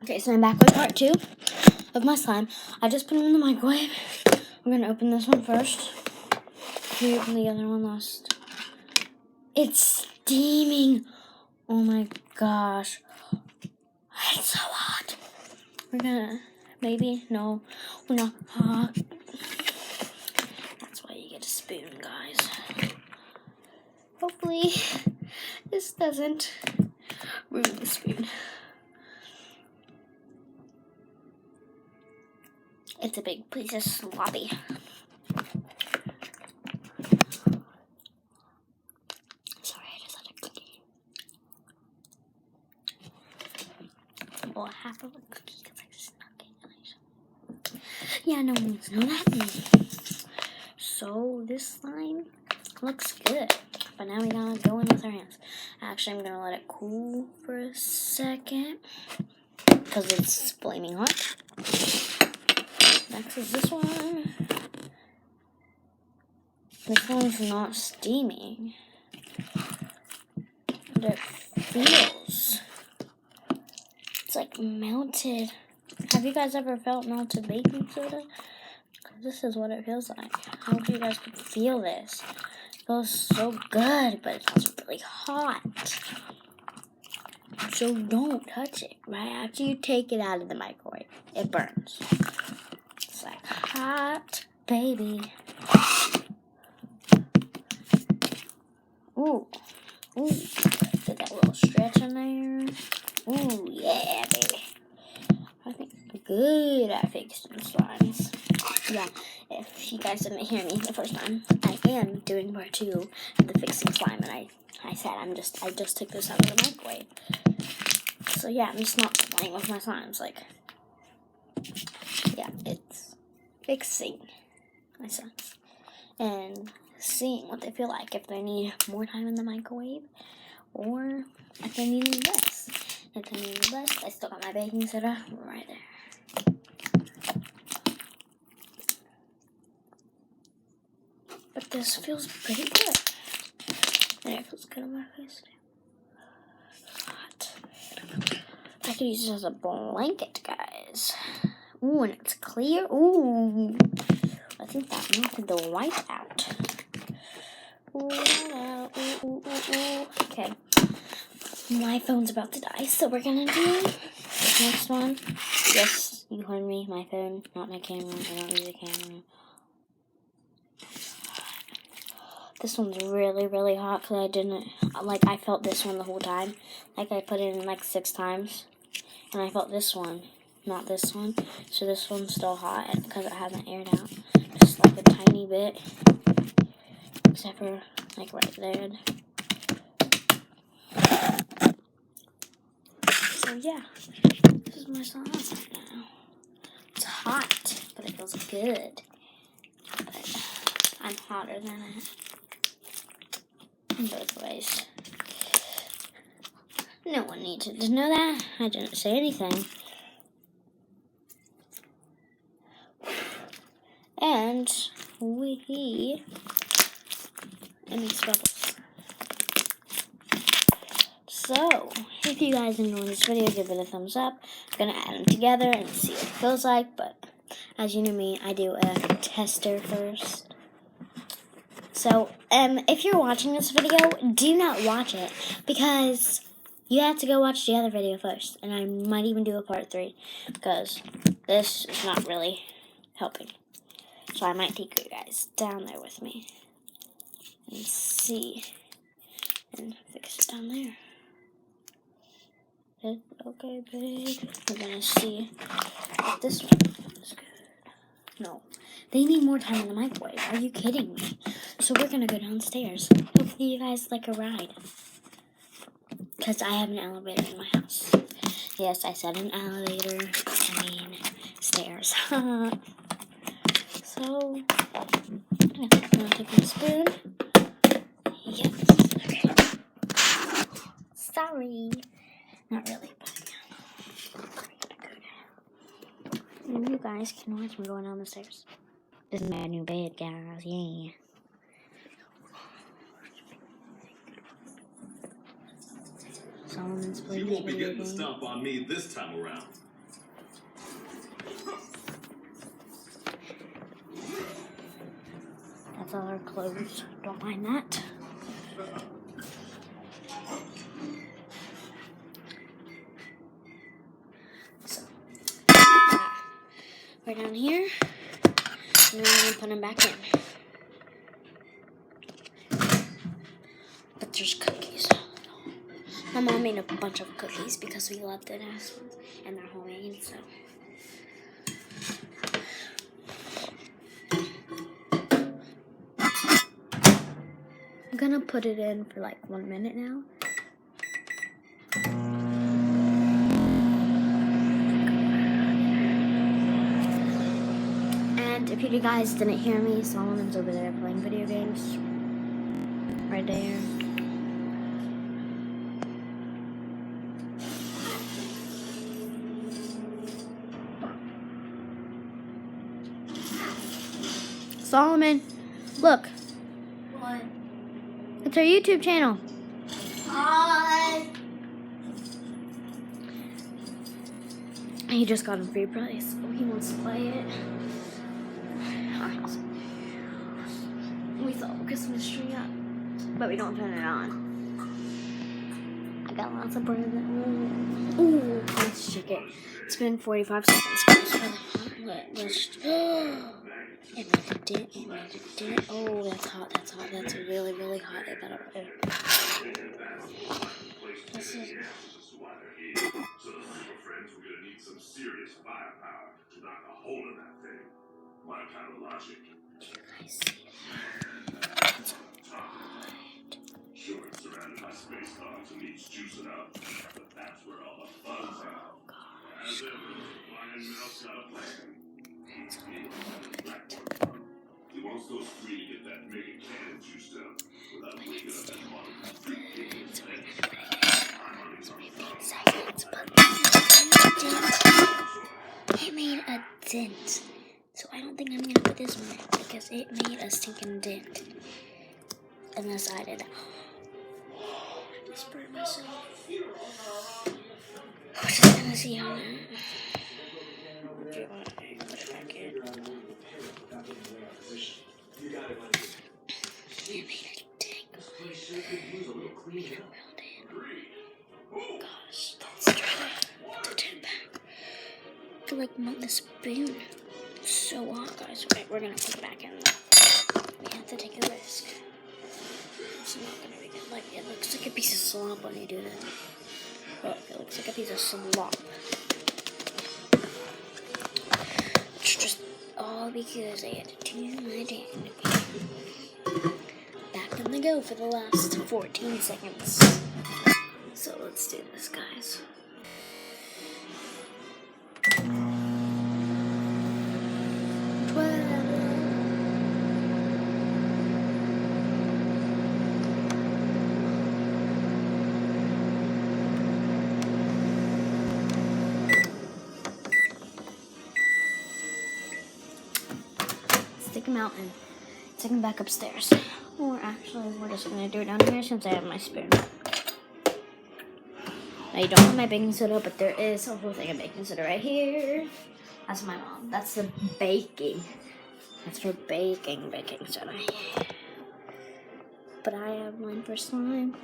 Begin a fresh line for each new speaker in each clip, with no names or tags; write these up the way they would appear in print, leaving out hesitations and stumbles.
Okay, so I'm back with part 2 of my slime. I just put it in the microwave. We're going to open this one first. We open the other one last. It's steaming. Oh my gosh. It's so hot. We're going to, maybe, no, we're not hot. That's why you get a spoon, guys. Hopefully, this doesn't ruin the spoon. It's a big piece of sloppy. Sorry, I just had a cookie. Well, half of a cookie because I snuck it. Yeah, no one needs to know that. So, this slime looks good. But now we gotta go in with our hands. Actually, I'm gonna let it cool for a second because it's flaming hot. Next is this one. This one's not steaming, but it feels, it's like melted. Have you guys ever felt melted baking soda? This is what it feels like. I hope you guys can feel this. It feels so good, but it's also really hot. So don't touch it right after you take it out of the microwave. It burns. It's like hot, baby. Ooh. Ooh. Get that little stretch in there. Ooh, yeah, baby. I think good at fixing slimes. Yeah, if you guys didn't hear me the first time, I am doing part 2 of the fixing slime, and I said I just took this out of the microwave. So yeah, I'm just not playing with my slimes. Like, yeah, it's fixing my slimes and seeing what they feel like, if they need more time in the microwave or if they need less. If they need less, I still got my baking soda right there. But this feels pretty good. And it feels good on my face too. Hot. I could use it as a blanket, guys. Ooh, and it's clear. Ooh. I think that melted the white out. Ooh, ooh, ooh, ooh. Okay. My phone's about to die, so we're gonna do this next one. Yes, you heard me. My phone, not my camera. I don't use a camera. This one's really, really hot because I felt this one the whole time. Like, I put it in like 6 times. And I felt this one, not this one. So this one's still hot because it hasn't aired out. Just like a tiny bit. Except for, like, right there. So, yeah. This is my slime right now. It's hot, but it feels good. But I'm hotter than it. In both ways. No one needed to know that. I didn't say anything. And these bubbles. So, if you guys enjoyed this video, give it a thumbs up. I'm going to add them together and see what it feels like. But, as you know me, I do a tester first. So, if you're watching this video, do not watch it. Because you have to go watch the other video first. And I might even do a part 3. Because this is not really helping. So I might take you guys down there with me. And see. And fix it down there. Okay, babe. We're gonna see if this one is good. No. They need more time in the microwave. Are you kidding me? So we're gonna go downstairs. Hopefully you guys like a ride. Because I have an elevator in my house. Yes, I said an elevator. I mean, stairs. So, I'm gonna take my spoon. Yes. Okay. Sorry. Not really, but yeah. And you guys can watch me going down the stairs. This is my new bed, guys. Yeah. Solomon's playing
You won't be getting the stomp on me this time around.
That's all our clothes. Don't mind that. So, we're down here, and then I'm going to put them back in. But there's cookies. My mom made a bunch of cookies because we love the nice ones, and they're homemade, so. I'm gonna put it in for like 1 minute now. And if you guys didn't hear me, Solomon's over there playing video games. Right there. Solomon, look.
What?
It's our YouTube channel.
Hi.
He just got a free prize, so he wants to play it. We thought Christmas tree up, but we don't turn it on. I got lots of bread. Ooh, let's check it. It's been 45 seconds. It made a dent. It made a dent. Oh, that's hot. That's hot. That's really, really hot. I got up there. This is.
So the super friends were gonna need some serious firepower to knock a hole in that thing. My kind of logic.
Do you guys see that? That's hot.
Sure, it's surrounded by space dogs and needs juicing up, but that's where all the fun's at.
Oh, gosh.
As ever, Lion Mouse got a plan. He wants those three to get that mega cannon juiced up without waking up that model.
It made a dent. So I don't think I'm gonna put this one in because it made a stinking dent. Unless I did. I just burned myself. We're just gonna see how that. Put it back in. It made a dent. Gosh, let's try to put the dent back. I feel like the spoon. It's so hot, guys. Okay, we're gonna put it back in. We have to take a risk. It's not gonna be good. Like, it looks like a piece of slop when you do that. Oh, it looks like a piece of slop. It's just all because I had to do my dang. Back in the go for the last 14 seconds. So let's do this, guys. Stick him out and take him back upstairs. Or actually, we're just gonna do it down here since I have my spoon. Now you don't have my baking soda, but there is a whole thing of baking soda right here. That's my mom. That's the baking. That's for baking soda. But I have mine for slime.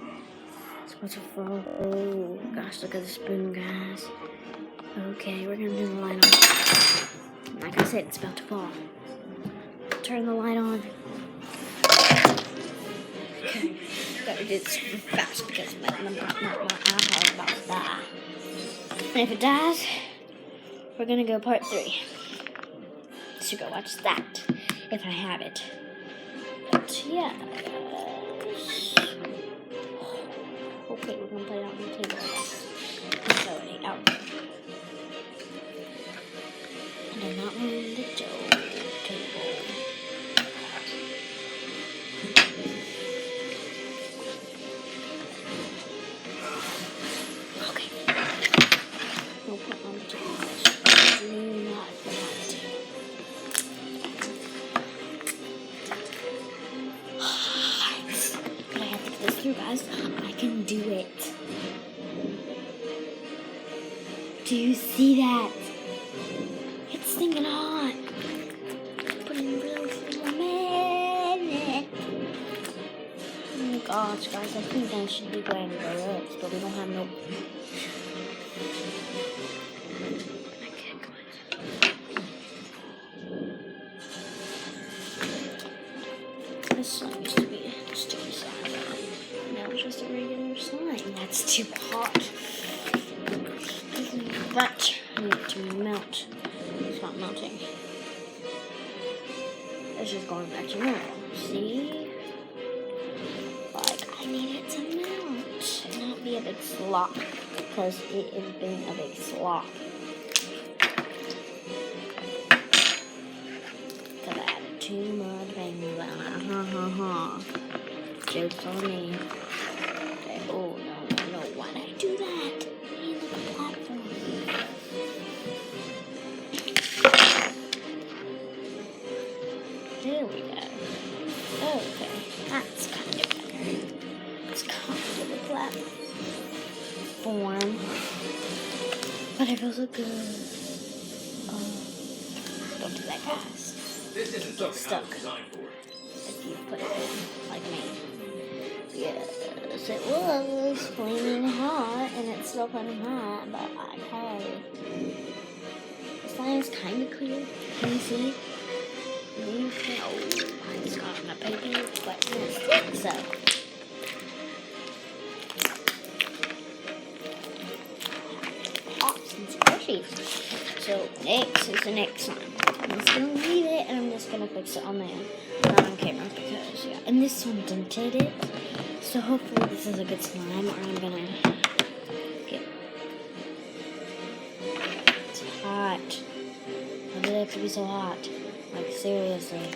It's going to fall. Oh gosh, look at the spoon, guys. Okay, we're gonna do the light on. Like I said, it's about to fall. Turn the light on. Okay, gotta do this fast because my iPod is about to die. And if it dies, we're gonna go part 3. So go watch that if I have it. But yeah, guys. Okay, we're gonna put it on the table. It's already out. And I'm not on the table. Okay. We'll put it on the table. Do not put it on the table. But I have to get this through, guys. I can do it. Do you see that? stinking hot. Put in real for a minute. Oh my gosh, guys, I think I should be going to go roast, but we don't have no. I can't go in. This slime used to be a sticky slime. Now it's just a regular slime. That's too hot. But I need it to melt. It's not melting. It's just going back to normal. See? Like, I need it to melt and not be a big slop, because it is being a big slop. Because I added too much things. Jokes on me. Okay, oh no, why'd I do that? Hey, look at the platform. There we go. Okay, that's kind of better. It's kind of a platform. But it feels so good. Oh, don't do that fast.
This isn't
Get
something I
stuck
was designed for.
if you put it in, like me. Yes, it was flaming hot, and it's still flaming hot, but okay. The slime is kind of clear. Can you see? Oh, I just got on the paper, but it's thick, so. Pops and squishies. So, next is the next slime. I'm just gonna leave it, and I'm just gonna fix it on there. Not on camera, because, yeah. And this one dented it. So hopefully this is a good slime, or I'm gonna get. It's hot. Why did it have to be so hot? Like, seriously.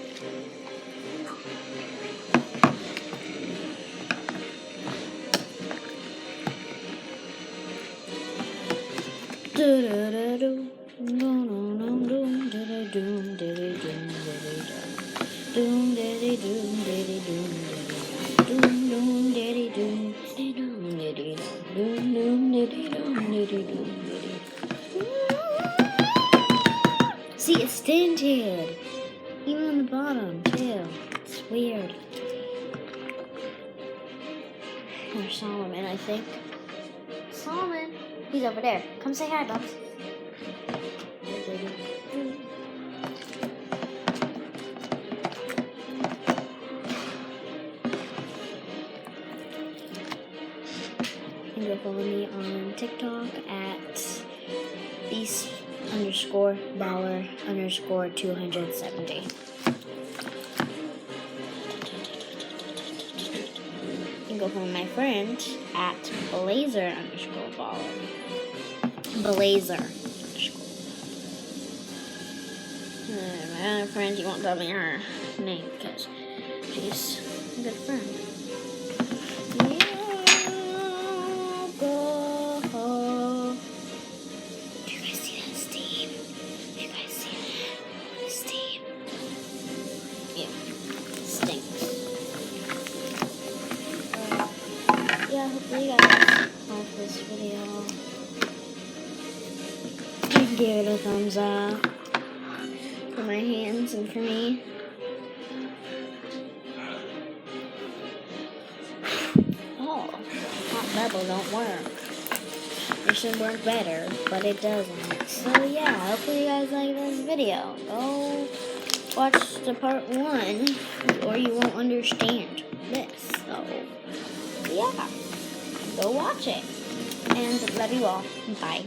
Do-do-do-do. No-no-no-do. Do-do-do. Do-do-do. See, it's tinted. Even on the bottom, too. It's weird. There's Solomon, I think. Solomon! He's over there. Come say hi, Bubs. You can go follow me on TikTok at beast_baller_270. You can go follow my friend at blazer_baller. Blazer_. My other friend, you won't tell me her name because she's a good friend. Yeah, hopefully you guys like this video. And give it a thumbs up for my hands and for me. Oh, hot bubble don't work. It should work better, but it doesn't. So yeah, hopefully you guys like this video. Go watch the part 1 or you won't understand this. So yeah, go watch it. And love you all. Bye.